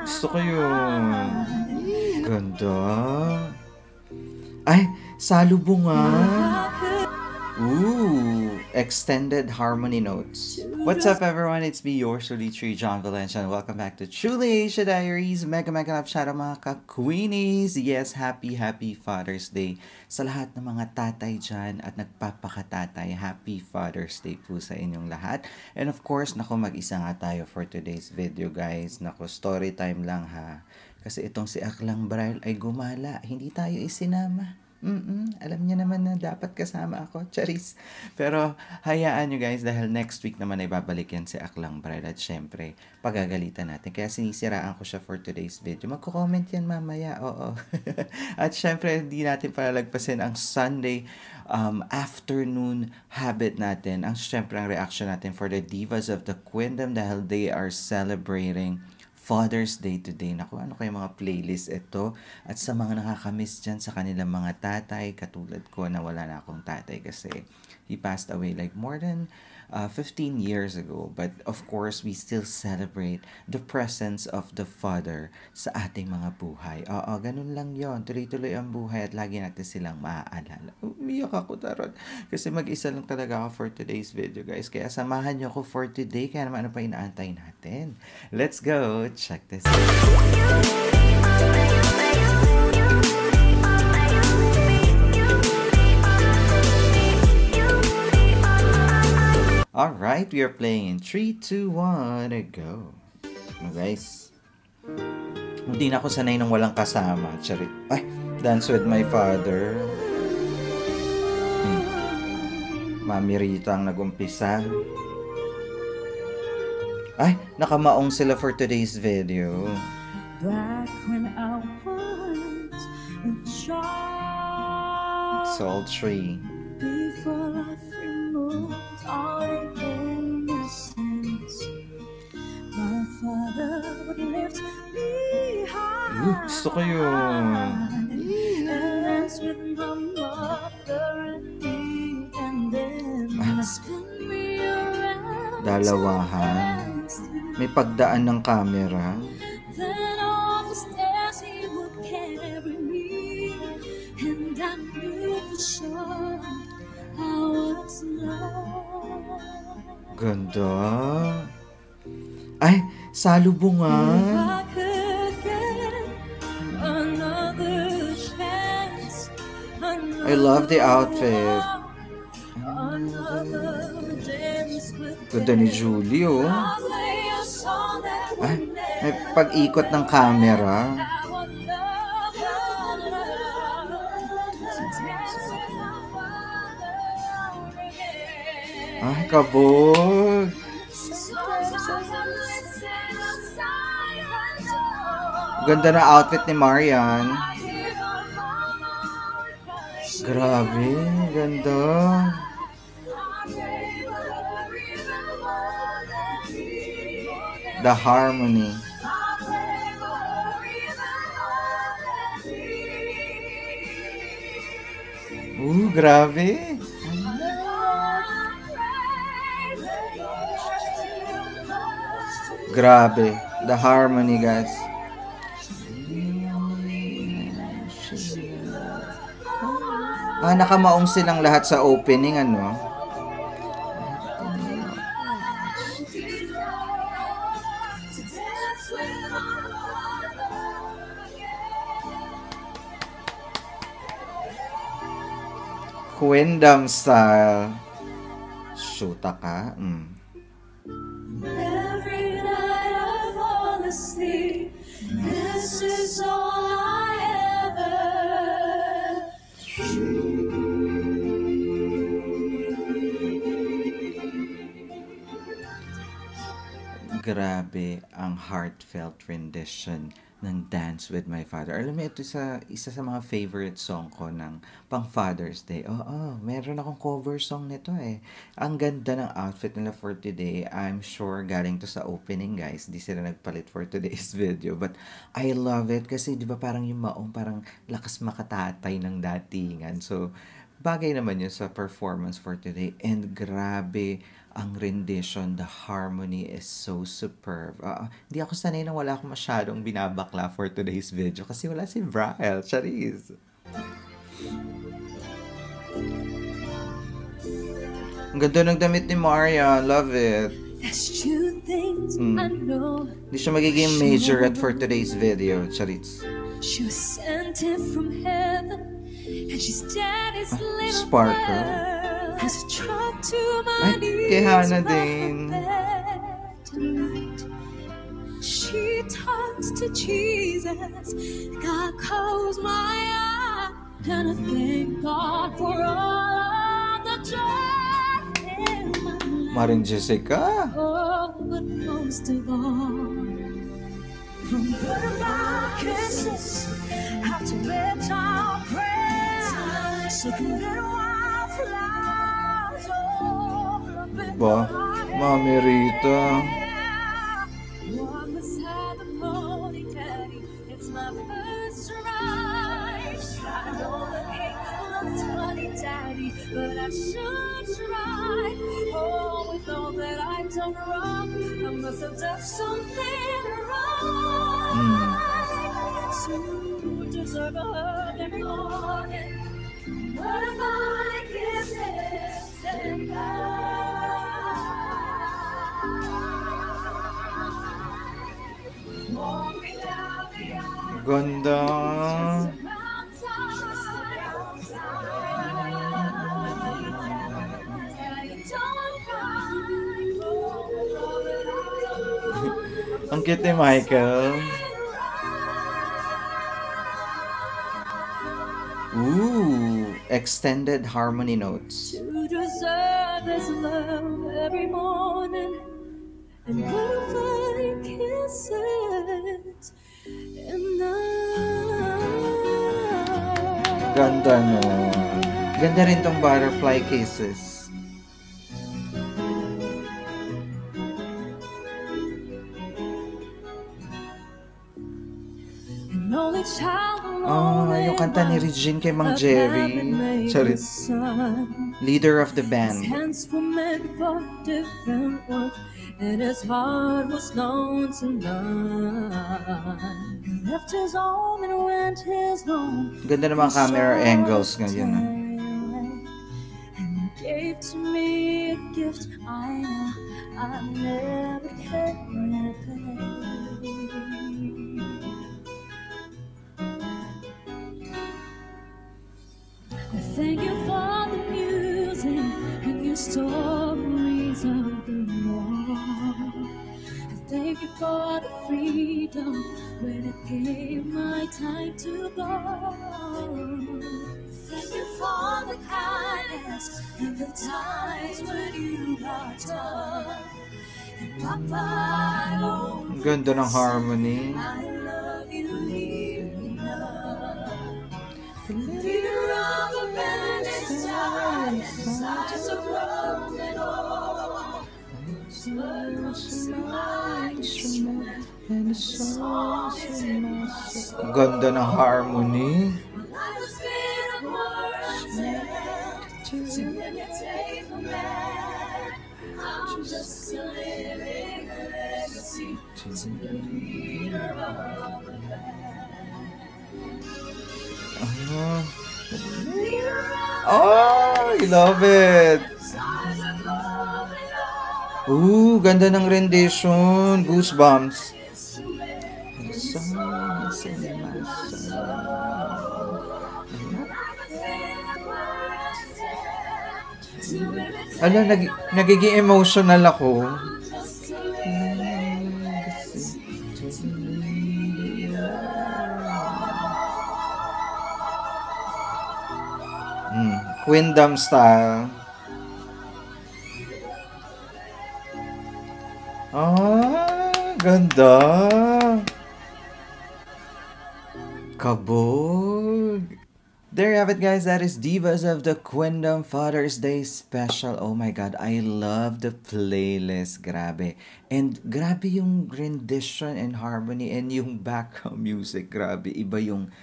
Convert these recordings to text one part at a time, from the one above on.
Gusto ko yun. Ganda. Ay, salubungan. Extended harmony notes. What's up, everyone? It's me, yours truly, John Valencia, and welcome back to Truly Asia Diaries. Mega love shout out mga ka-queenies. Yes, happy Father's Day sa lahat ng mga tatay dyan at nagpapakatatay. Happy Father's Day po sa inyong lahat. And of course, naku, mag-isa nga tayo for today's video, guys. Naku, story time lang ha. Kasi itong si Aklang Braille ay gumala. Hindi tayo isinama. Alam niya naman na dapat kasama ako, charis. Pero hayaan nyo guys dahil next week naman ay babalik yan si Aklang Bride at syempre pagagalitan natin. Kaya sinisiraan ko siya for today's video. Magko-comment yan mamaya, oo. At syempre hindi natin palalagpasin ang Sunday afternoon habit natin. Ang syempre ang reaction natin for the Divas of the Queendom dahil they are celebrating Father's Day today. Naku, ano kayo mga playlist ito? At sa mga nakakamiss dyan sa kanilang mga tatay, katulad ko na wala na akong tatay kasi he passed away like more than 15 years ago. But of course, we still celebrate the presence of the Father sa ating mga buhay. Oo, ganun lang yon. Tuloy-tuloy ang buhay at lagi natin silang maaalala. Umiyak ako, tarot. Kasi mag-isa lang talaga ako for today's video, guys. Kaya samahan nyo ako for today. Kaya naman ano pa inaantay natin? Let's go! Check this out. Alright, we are playing in 3, 2, 1, go. Guys, hindi na ako sanay nang walang kasama. Charit. Ay, Dance with My Father. Mami Rita ang nagumpisa. Ay, nakamaong sila for today's video. Back when I was a child, sultry. Before life removed all innocence, my father would lift me high. Gusto ko yun. And dance with my mother and me, and then spin me around. Dalawahan. May pagdaan ng camera. Then on the stairs he would carry me, and I knew for sure I was loved. Ganda. Ay, salubungan. I love the outfit. Ganda ni Julie, oh. Ay, may pag-ikot ng camera. Ay, kabog. Ganda na outfit ni Marian. Grabe, ganda. The harmony. Grabe. Grabe. The harmony, guys. Nakamaong silang lahat sa opening, ano? Queendom style. Shoota ka? Every night I fall asleep. This is all I ever dream. Grabe ang heartfelt rendition ng Dance with My Father. Alam mo, ito isa sa mga favorite song ko ng pang Father's Day. Meron akong cover song nito eh. Ang ganda ng outfit nila for today. I'm sure galing to sa opening, guys. Di sila nagpalit for today's video. But I love it kasi di ba parang yung maong parang lakas makatatay ng datingan. So, bagay naman yun sa performance for today. And grabe ang rendition, the harmony is so superb. Hindi ako sanay na wala akong masyadong binabakla for today's video kasi wala si Brielle. Charis! Ang ganda ng damit ni Maria. Love it. Hindi siya magiging majorette for today's video. Charis. She was sent in from heaven, and she's daddy's little Sparkle. girl. As I drop to my Ay, knees kay Hannah by din. her bed tonight, she talks to Jesus. God close my eyes, and I thank God for all the joy in my life. Maring Jessica. Oh, but most of all, from goodbye kisses after bedtime prayers, so good wildflowers all up in Ba, Mami Rita. walk beside the pony daddy. It's my first ride. I know that he loves funny daddy, but I should try. Oh, with all that I've done wrong, I must have done something wrong. So deserve a hug every morning. What if I kisses and walk me down the aisle. Ganda. Ang cute ni Michael. Ooh, extended harmony notes. To deserve this love every morning, and butterfly kisses and Ganda no. Ganda rin tong butterfly kisses. Yung kanta ni Regine kay Mang Jerry. Charit. Leader of the band. Hands were meant for different work, and his heart was known to none. He left his home and went his home. Ganda ng mga camera angles ngayon. And he gave to me a gift I know I never can repay. I thank you for the music and your stories of the war. I thank you for the freedom when it came my time to go. Thank you for the kindness and the times when you got tough. And Papa, oh, Ang ganda ng harmony. I love you enough. The fear of a bandit's side, and his eyes are rolling on. Slurs in my instrument, and the songs in my soul. Ganda ng harmony. Life has been a mercy to imitate the man. I'm just a living legacy to the leader of the band. Oh, I love it. Ooh, ganda ng rendition. Goosebumps. Ala, nagiging emotional ako. Queendom style. Ganda. Kabog. There you have it, guys. That is Divas of the Queendom Father's Day Special. Oh my God, I love the playlist. Grabe. And grabe yung rendition and harmony and yung background music. Grabe. Iba yung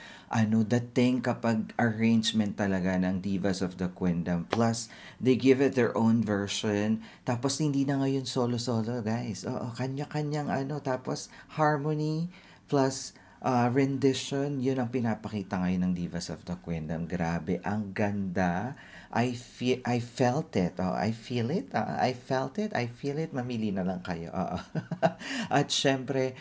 dating kapag arrangement talaga ng Divas of the Queendom. Plus, they give it their own version. Tapos, hindi na ngayon solo-solo, guys. Oo, kanya-kanyang tapos harmony plus rendition, yun ang pinapakita ngayon ng Divas of the Queendom. Grabe, ang ganda. I felt it. Oh, I feel it. I felt it. I feel it. Mamili na lang kayo. Oo. At syempre,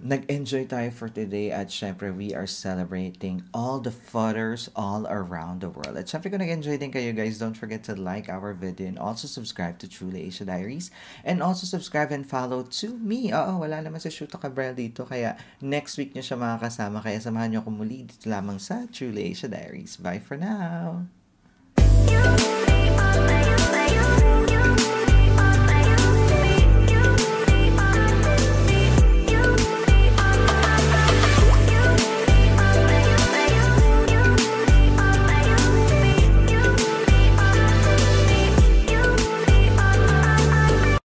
nag-enjoy tayo for today. At syempre, we are celebrating all the fathers all around the world. At syempre, kung nag-enjoy din kayo, guys, don't forget to like our video and also subscribe to Truly Asia Diaries. And also subscribe and follow to me. Oo, wala naman si Shuto Cabral dito. Kaya next week nyo siya makakasama. Kaya samahan nyo ako muli dito lamang sa Truly Asia Diaries. Bye for now! You be my